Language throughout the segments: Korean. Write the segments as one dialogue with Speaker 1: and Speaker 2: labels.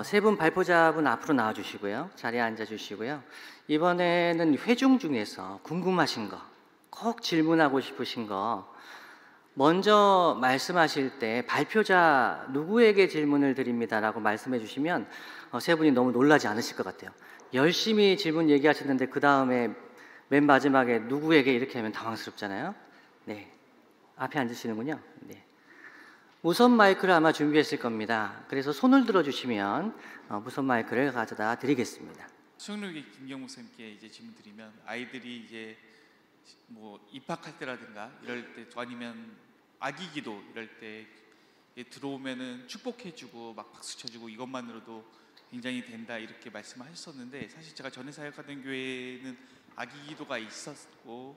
Speaker 1: 세 분 발표자분 앞으로 나와 주시고요. 자리에 앉아 주시고요. 이번에는 회중 중에서 궁금하신 거, 꼭 질문하고 싶으신 거 먼저 말씀하실 때 발표자 누구에게 질문을 드립니다라고 말씀해 주시면 세 분이 너무 놀라지 않으실 것 같아요. 열심히 질문 얘기하시는데 그 다음에 맨 마지막에 누구에게 이렇게 하면 당황스럽잖아요. 네, 앞에 앉으시는군요. 네. 무선 마이크를 아마 준비했을 겁니다. 그래서 손을 들어주시면 무선 마이크를 가져다 드리겠습니다.
Speaker 2: 수영록의 김경 목사님께 이제 질문 드리면, 아이들이 이제 뭐 입학할 때라든가 이럴 때, 아니면 아기 기도 이럴 때 들어오면은 축복해주고 막 박수 쳐주고 이것만으로도 굉장히 된다 이렇게 말씀하셨었는데, 사실 제가 전에 사역하던 교회는 아기 기도가 있었고,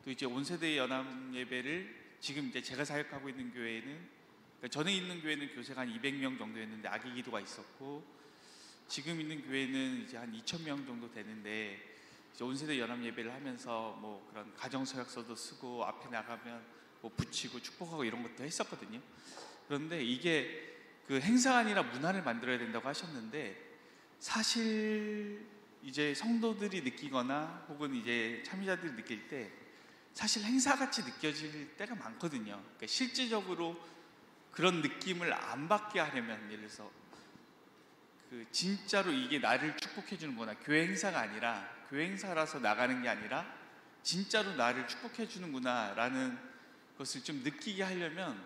Speaker 2: 또 이제 온세대 연합 예배를 지금 이제 제가 사역하고 있는 교회는, 그러니까 전에 있는 교회는 교세가 한 200명 정도였는데 아기 기도가 있었고, 지금 있는 교회는 이제 한 2,000명 정도 되는데, 이제 온세대 연합 예배를 하면서 뭐 그런 가정 서약서도 쓰고 앞에 나가면 뭐 붙이고 축복하고 이런 것도 했었거든요. 그런데 이게 그 행사가 아니라 문화를 만들어야 된다고 하셨는데, 사실 이제 성도들이 느끼거나 혹은 이제 참여자들이 느낄 때 사실 행사같이 느껴질 때가 많거든요. 그러니까 실질적으로 그런 느낌을 안 받게 하려면, 예를 들어서 그 진짜로 이게 나를 축복해 주는구나, 교회 행사가 아니라, 교회 행사라서 나가는 게 아니라 진짜로 나를 축복해 주는구나 라는 것을 좀 느끼게 하려면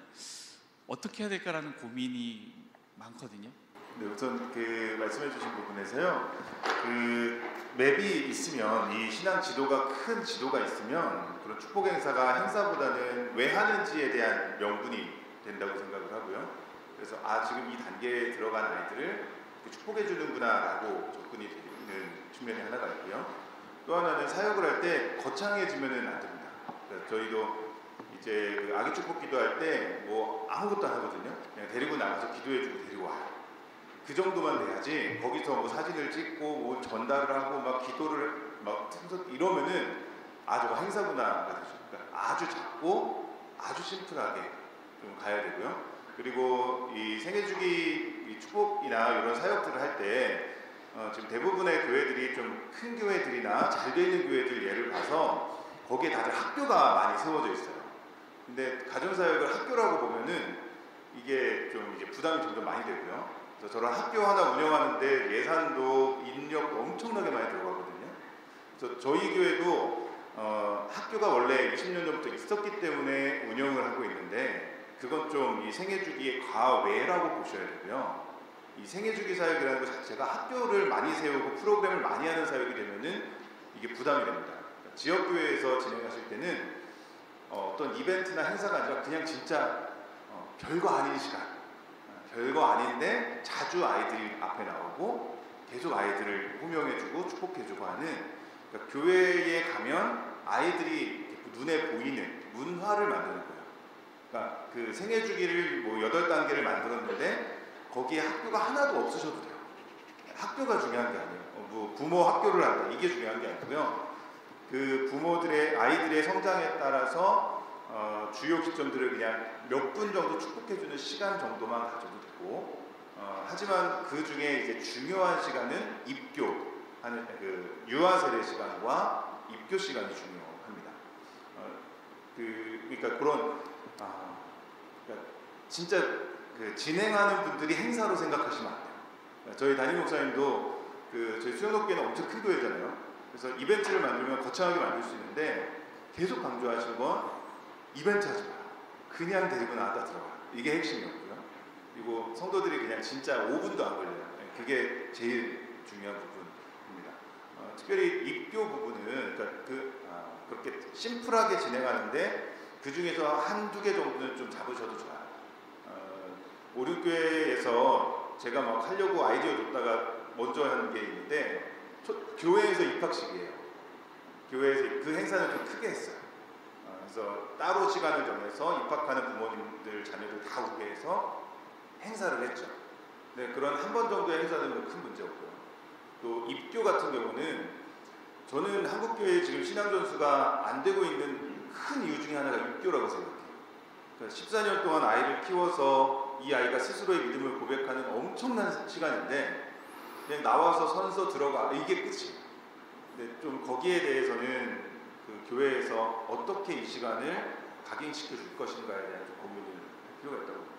Speaker 2: 어떻게 해야 될까라는 고민이 많거든요.
Speaker 3: 네, 우선 그 말씀해 주신 부분에서요, 그 맵이 있으면, 이 신앙 지도가 큰 지도가 있으면 그런 축복 행사가 행사보다는 왜 하는지에 대한 명분이 된다고 생각을 하고요. 그래서 지금 이 단계에 들어간 아이들을 축복해 주는구나 라고 접근이 되는 측면이 하나가 있고요. 또 하나는 사역을 할 때 거창해지면은 안 됩니다. 그러니까 저희도 이제 그 아기 축복 기도할 때 뭐 아무것도 안 하거든요. 그냥 데리고 나가서 기도해주고 데리고 와요. 그 정도만 돼야지, 거기서 뭐 사진을 찍고 뭐 전달을 하고 막 기도를 막 이러면은 저거 행사구나가 되죠. 그러니까 아주 작고 아주 심플하게 좀 가야 되고요. 그리고 이 생애주기 이 축복이나 이런 사역들을 할 때 지금 대부분의 교회들이 좀 큰 교회들이나 잘 돼 있는 교회들 예를 봐서 거기에 다들 학교가 많이 세워져 있어요. 근데 가정사역을 학교라고 보면은 이게 좀 이제 부담이 점점 많이 되고요. 그래서 저런 학교 하나 운영하는데 예산도 인력도 엄청나게 많이 들어가거든요. 그래서 저희 교회도 학교가 원래 20년 전부터 있었기 때문에 운영을 하고 있는데, 그건 좀 이 생애주기의 과외라고 보셔야 되고요. 이 생애주기 사역이라는 것 자체가 학교를 많이 세우고 프로그램을 많이 하는 사역이 되면은 이게 부담이 됩니다. 그러니까 지역교회에서 진행하실 때는 어떤 이벤트나 행사가 아니라 그냥 진짜 별거 아닌 시간, 별거 아닌데 자주 아이들이 앞에 나오고 계속 아이들을 호명해주고 축복해주고 하는, 그러니까 교회에 가면 아이들이 눈에 보이는 문화를 만드는 거예요. 그러니까 그 생애주기를 뭐 8단계를 만들었는데 거기에 학교가 하나도 없으셔도 돼요. 학교가 중요한 게 아니에요. 뭐 부모 학교를 한다, 이게 중요한 게 아니고요. 그 부모들의 아이들의 성장에 따라서 주요 기점들을 그냥 몇 분 정도 축복해주는 시간 정도만 가져도 되고, 하지만 그 중에 이제 중요한 시간은 입교하는 그 유아 세례 시간과 입교 시간이 중요합니다. 그러니까 그런 그러니까 진짜 그 진행하는 분들이 행사로 생각하시면 안 돼요. 저희 담임 목사님도 저희 수영록교회는 엄청 큰 교회잖아요. 그래서 이벤트를 만들면 거창하게 만들 수 있는데 계속 강조하시는 건 이벤트 하지 마라. 그냥 데리고 나왔다 들어가. 이게 핵심이었고요. 그리고 성도들이 그냥 진짜 5분도 안 걸려요. 그게 제일 중요한 부분입니다. 특별히 입교 부분은 그러니까 그렇게 심플하게 진행하는데 그 중에서 한두 개 정도는 좀 잡으셔도 좋아요. 오륙교회에서 제가 막 하려고 아이디어 줬다가 먼저 하는 게 있는데, 교회에서 입학식이에요. 교회에서 그 행사는 좀 크게 했어요. 그래서 따로 시간을 정해서 입학하는 부모님들 자녀들 다 오게 해서 행사를 했죠. 네, 그런 한 번 정도의 행사는 큰 문제 없고요. 또 입교 같은 경우는 저는 한국교회에 지금 신앙 전수가 안 되고 있는 큰 이유 중에 하나가 입교라고 생각해요. 그러니까 14년 동안 아이를 키워서 위해서 이 아이가 스스로의 믿음을 고백하는 엄청난 시간인데 그냥 나와서 선서 들어가 이게 끝이에요. 근데 좀 거기에 대해서는 그 교회에서 어떻게 이 시간을 각인시켜 줄 것인가에 대한 좀 고민을 할 필요가 있다고 봅니다.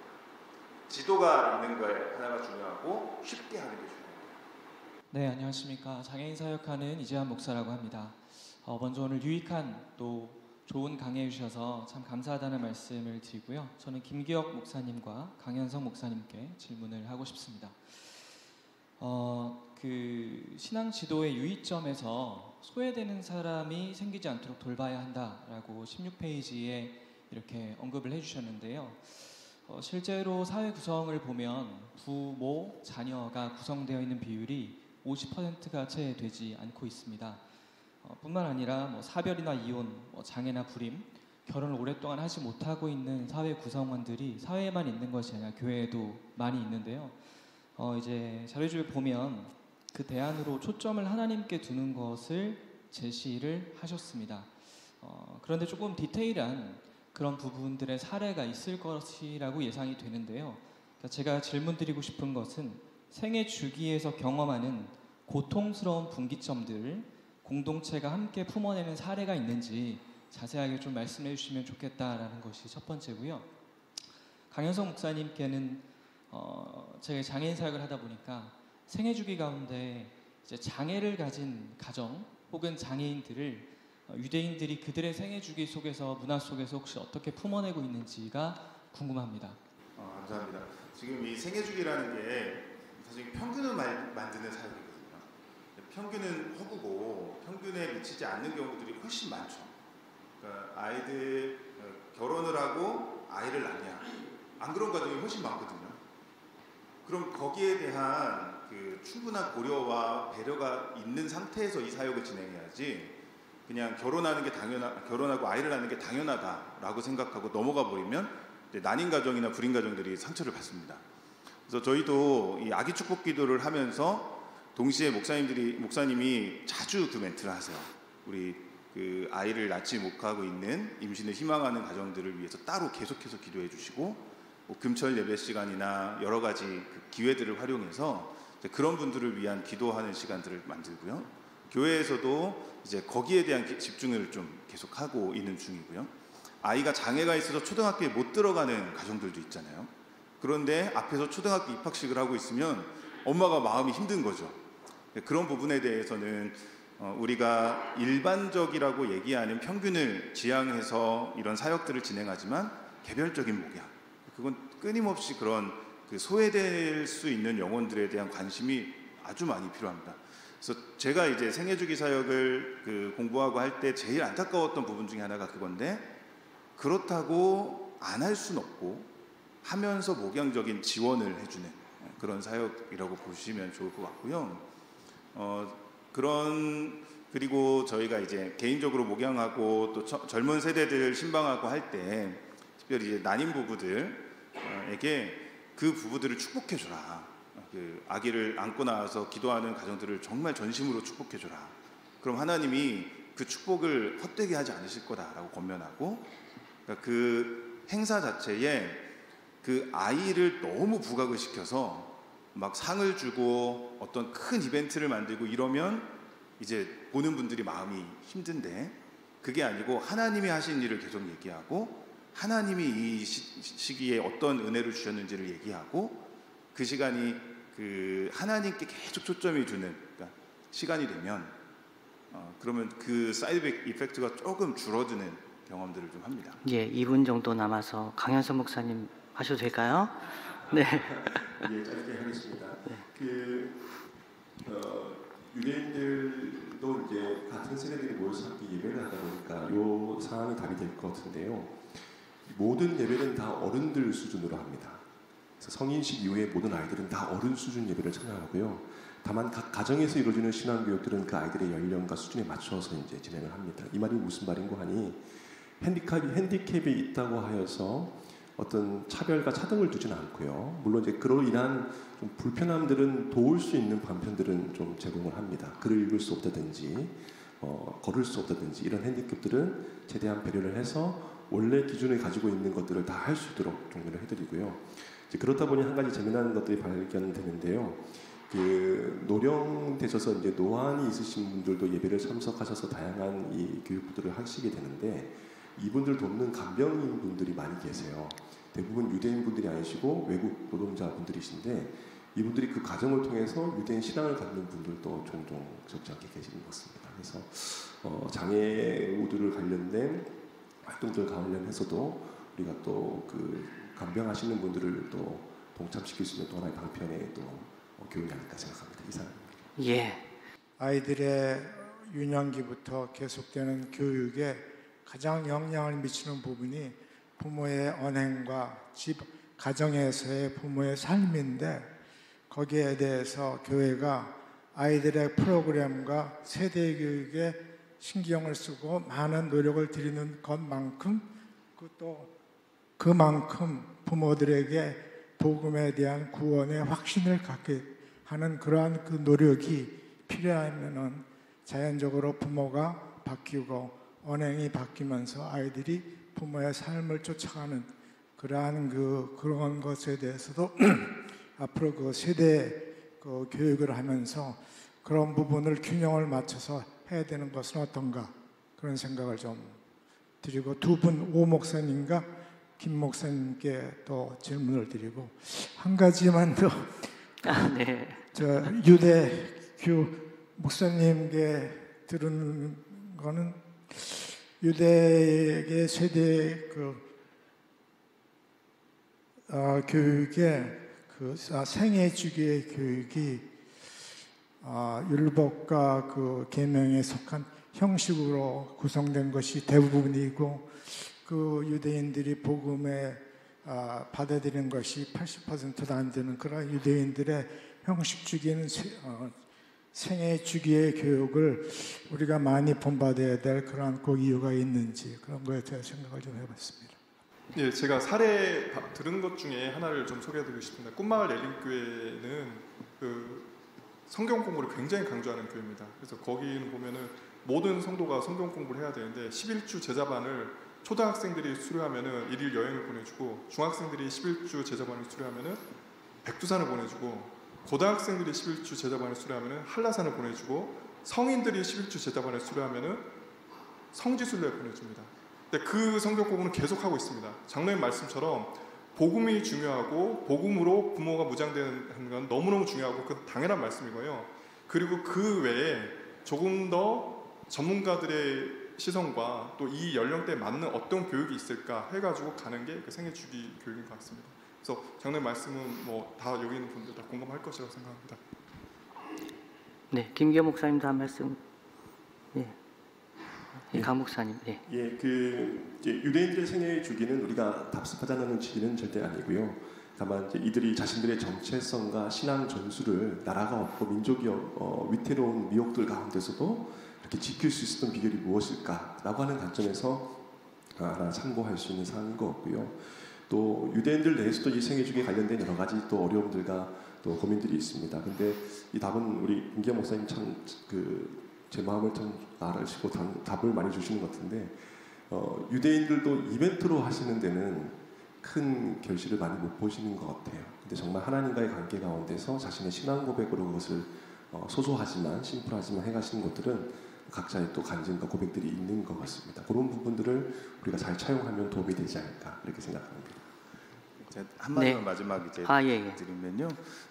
Speaker 3: 지도가 있는 거에 하나가 중요하고 쉽게 하는 게 중요합니다.
Speaker 4: 네, 안녕하십니까. 장애인 사역하는 이재환 목사라고 합니다. 먼저 오늘 유익한 또 좋은 강의해 주셔서 참 감사하다는 말씀을 드리고요. 저는 김기혁 목사님과 강현성 목사님께 질문을 하고 싶습니다. 그 신앙 지도의 유의점에서 소외되는 사람이 생기지 않도록 돌봐야 한다라고 16페이지에 이렇게 언급을 해주셨는데요. 실제로 사회 구성을 보면 부모, 자녀가 구성되어 있는 비율이 50%가 채 되지 않고 있습니다. 뿐만 아니라 사별이나 이혼, 장애나 불임, 결혼을 오랫동안 하지 못하고 있는 사회 구성원들이 사회에만 있는 것이 아니라 교회에도 많이 있는데요. 이제 자료집에 보면 그 대안으로 초점을 하나님께 두는 것을 제시를 하셨습니다. 그런데 조금 디테일한 그런 부분들의 사례가 있을 것이라고 예상이 되는데요. 그러니까 제가 질문드리고 싶은 것은 생애 주기에서 경험하는 고통스러운 분기점들을 공동체가 함께 품어내는 사례가 있는지 자세하게 좀 말씀해 주시면 좋겠다라는 것이 첫 번째고요. 강현성 목사님께는 제가 장애인 사역을 하다 보니까 생애 주기 가운데 이제 장애를 가진 가정 혹은 장애인들을 유대인들이 그들의 생애 주기 속에서 문화 속에서 혹시 어떻게 품어내고 있는지가 궁금합니다.
Speaker 3: 감사합니다. 지금 이 생애 주기라는 게 사실 평균을 만드는 사역이거든요. 평균은 허구고 평균에 미치지 않는 경우들이 훨씬 많죠. 그러니까 아이들 결혼을 하고 아이를 낳냐 안 그런 가정이 훨씬 많거든요. 그럼 거기에 대한 그 충분한 고려와 배려가 있는 상태에서 이 사역을 진행해야지 그냥 결혼하고 아이를 낳는 게 당연하다라고 생각하고 넘어가 버리면 난임 가정이나 불임 가정들이 상처를 받습니다. 그래서 저희도 이 아기 축복 기도를 하면서 동시에 목사님이 자주 그 멘트를 하세요. 우리 그 아이를 낳지 못하고 있는 임신을 희망하는 가정들을 위해서 따로 계속해서 기도해 주시고 금철 예배 시간이나 여러 가지 그 기회들을 활용해서 그런 분들을 위한 기도하는 시간들을 만들고요. 교회에서도 이제 거기에 대한 집중을 좀 계속하고 있는 중이고요. 아이가 장애가 있어서 초등학교에 못 들어가는 가정들도 있잖아요. 그런데 앞에서 초등학교 입학식을 하고 있으면 엄마가 마음이 힘든 거죠. 그런 부분에 대해서는 우리가 일반적이라고 얘기하는 평균을 지향해서 이런 사역들을 진행하지만 개별적인 목양, 그건 끊임없이 그런 그 소외될 수 있는 영혼들에 대한 관심이 아주 많이 필요합니다. 그래서 제가 이제 생애주기 사역을 그 공부하고 할 때 제일 안타까웠던 부분 중에 하나가 그건데, 그렇다고 안 할 수는 없고 하면서 목양적인 지원을 해주는 그런 사역이라고 보시면 좋을 것 같고요. 그리고 저희가 이제 개인적으로 목양하고 또 젊은 세대들 신방하고 할 때 특별히 이제 난임 부부들에게 그 부부들을 축복해줘라. 그 아기를 안고 나와서 기도하는 가정들을 정말 전심으로 축복해줘라. 그럼 하나님이 그 축복을 헛되게 하지 않으실 거다라고 권면하고, 그러니까 그 행사 자체에 그 아이를 너무 부각을 시켜서 막 상을 주고 어떤 큰 이벤트를 만들고 이러면 이제 보는 분들이 마음이 힘든데, 그게 아니고 하나님이 하신 일을 계속 얘기하고 하나님이 이 시기에 어떤 은혜를 주셨는지를 얘기하고 그 시간이 그 하나님께 계속 초점이 두는 그러니까 시간이 되면 그러면 그 사이드 이펙트가 조금 줄어드는 경험들을 좀 합니다.
Speaker 1: 예, 2분 정도 남아서 강현성 목사님 하셔도 될까요? 네.
Speaker 5: 예, 짧게 하겠습니다. 네. 유대인들도 이제 같은 세대들이 모여서 함께 예배를 하다 보니까 이 상황이 답이 될 것 같은데요. 모든 예배는 다 어른들 수준으로 합니다. 그래서 성인식 이후에 모든 아이들은 다 어른 수준 예배를 참여하고요. 다만 각 가정에서 이루어지는 신앙 교육들은 그 아이들의 연령과 수준에 맞춰서 이제 진행을 합니다. 이 말이 무슨 말인고 하니, 핸디캡이 있다고 하여서 어떤 차별과 차등을 두지는 않고요. 물론 이제 그로 인한 좀 불편함들은 도울 수 있는 방편들은 좀 제공을 합니다. 글을 읽을 수 없다든지 걸을 수 없다든지 이런 핸디캡들은 최대한 배려를 해서 원래 기준을 가지고 있는 것들을 다 할 수 있도록 종료를 해드리고요. 이제 그렇다 보니 한 가지 재미난 것들이 발견되는데요. 그 노령되셔서 이제 노안이 있으신 분들도 예배를 참석하셔서 다양한 이 교육들을 하시게 되는데 이분들 돕는 간병인 분들이 많이 계세요. 대부분 유대인 분들이 아니시고 외국 노동자 분들이신데 이분들이 그 과정을 통해서 유대인 신앙을 갖는 분들도 종종 적지 않게 계시는 것 같습니다. 그래서 장애우들을 관련된 활동들 관련해서도 우리가 또 그 간병하시는 분들을 또 동참시킬 수 있는 또 하나의 방편의 또 교육이 아닐까 생각합니다. 이상입니다.
Speaker 1: 예.
Speaker 6: 아이들의 유년기부터 계속되는 교육에 가장 영향을 미치는 부분이 부모의 언행과 집, 가정에서의 부모의 삶인데 거기에 대해서 교회가 아이들의 프로그램과 세대 교육에 신경을 쓰고 많은 노력을 들이는 것만큼 또 그만큼 부모들에게 복음에 대한 구원의 확신을 갖게 하는 그러한 그 노력이 필요하면은 자연적으로 부모가 바뀌고 언행이 바뀌면서 아이들이 부모의 삶을 쫓아가는 그러한 그런 것에 대해서도 앞으로 그 세대 그 교육을 하면서 그런 부분을 균형을 맞춰서 해야 되는 것은 어떤가 그런 생각을 좀 드리고 두 분 오 목사님과 김 목사님께 또 질문을 드리고 한 가지만 더
Speaker 1: 네.
Speaker 6: 저 유대교 목사님께 들은 거는 유대계 세대 교육의 생애 주기의 교육이 율법과 그 계명에 속한 형식으로 구성된 것이 대부분이고 그 유대인들이 복음에 받아들이는 것이 80%도 안 되는 그런 유대인들의 형식주기는 생애 주기의 교육을 우리가 많이 본받아야 될 그런 그 이유가 있는지 그런 거에 대해서 생각을 좀 해봤습니다.
Speaker 7: 예, 제가 사례 들은 것 중에 하나를 좀 소개해드리고 싶습니다. 꿈마을 예림교회는 그 성경 공부를 굉장히 강조하는 교회입니다. 그래서 거기는 보면은 모든 성도가 성경 공부를 해야 되는데 11주 제자반을 초등학생들이 수료하면은 1일 여행을 보내주고 중학생들이 11주 제자반을 수료하면은 백두산을 보내주고 고등학생들이 11주 제자반을 수료하면은 한라산을 보내주고 성인들이 11주 제자반을 수료하면은 성지순례를 보내줍니다. 근데 그 성경 공부는 계속하고 있습니다. 장로님 말씀처럼 복음이 중요하고 복음으로 부모가 무장되는 건 너무너무 중요하고 그 당연한 말씀이고요. 그리고 그 외에 조금 더 전문가들의 시선과 또 이 연령대에 맞는 어떤 교육이 있을까 해가지고 가는 게 그 생애주기 교육인 것 같습니다. 그래서 장로님 말씀은 뭐 다 여기 있는 분들 다 공감할 것이라고 생각합니다.
Speaker 1: 네, 김기호 목사님도 한 말씀. 예. 강 목사님. 예.
Speaker 5: 예, 이제 유대인들의 생애 주기는 우리가 답습하자는 주기는 절대 아니고요. 다만 이제 이들이 자신들의 정체성과 신앙 전술을 나라가 없고 민족이 위태로운 미혹들 가운데서도 이렇게 지킬 수 있었던 비결이 무엇일까라고 하는 관점에서 하나 참고할 수 있는 사항인 것 같고요. 또 유대인들 내에서도 이 생애 주기에 관련된 여러 가지 또 어려움들과 또 고민들이 있습니다. 근데 이 답은 우리 김기호 목사님 참 제 마음을 참 알아주시고 답을 많이 주시는 것 같은데 유대인들도 이벤트로 하시는 데는 큰 결실을 많이 못 보시는 것 같아요. 근데 정말 하나님과의 관계 가운데서 자신의 신앙 고백으로 그것을 소소하지만 심플하지만 해가시는 것들은 각자의 또 간증과 고백들이 있는 것 같습니다. 그런 부분들을 우리가 잘 차용하면 도움이 되지 않을까 이렇게 생각합니다.
Speaker 3: 한마디만
Speaker 1: 네.
Speaker 3: 마지막 이제
Speaker 1: 예.
Speaker 3: 드리면요,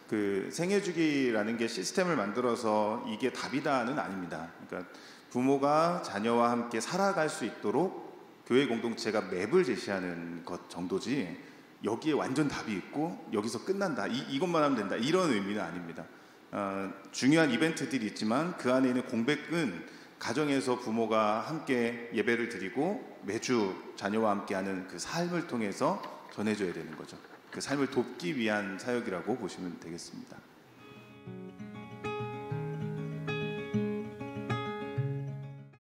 Speaker 3: 그 생애주기라는 게 시스템을 만들어서 이게 답이다는 아닙니다. 그러니까 부모가 자녀와 함께 살아갈 수 있도록 교회 공동체가 맵을 제시하는 것 정도지 여기에 완전 답이 있고 여기서 끝난다 이것만 하면 된다 이런 의미는 아닙니다. 중요한 이벤트들이 있지만 그 안에 있는 공백은 가정에서 부모가 함께 예배를 드리고 매주 자녀와 함께하는 그 삶을 통해서 전해줘야 되는 거죠. 그 삶을 돕기 위한 사역이라고 보시면 되겠습니다.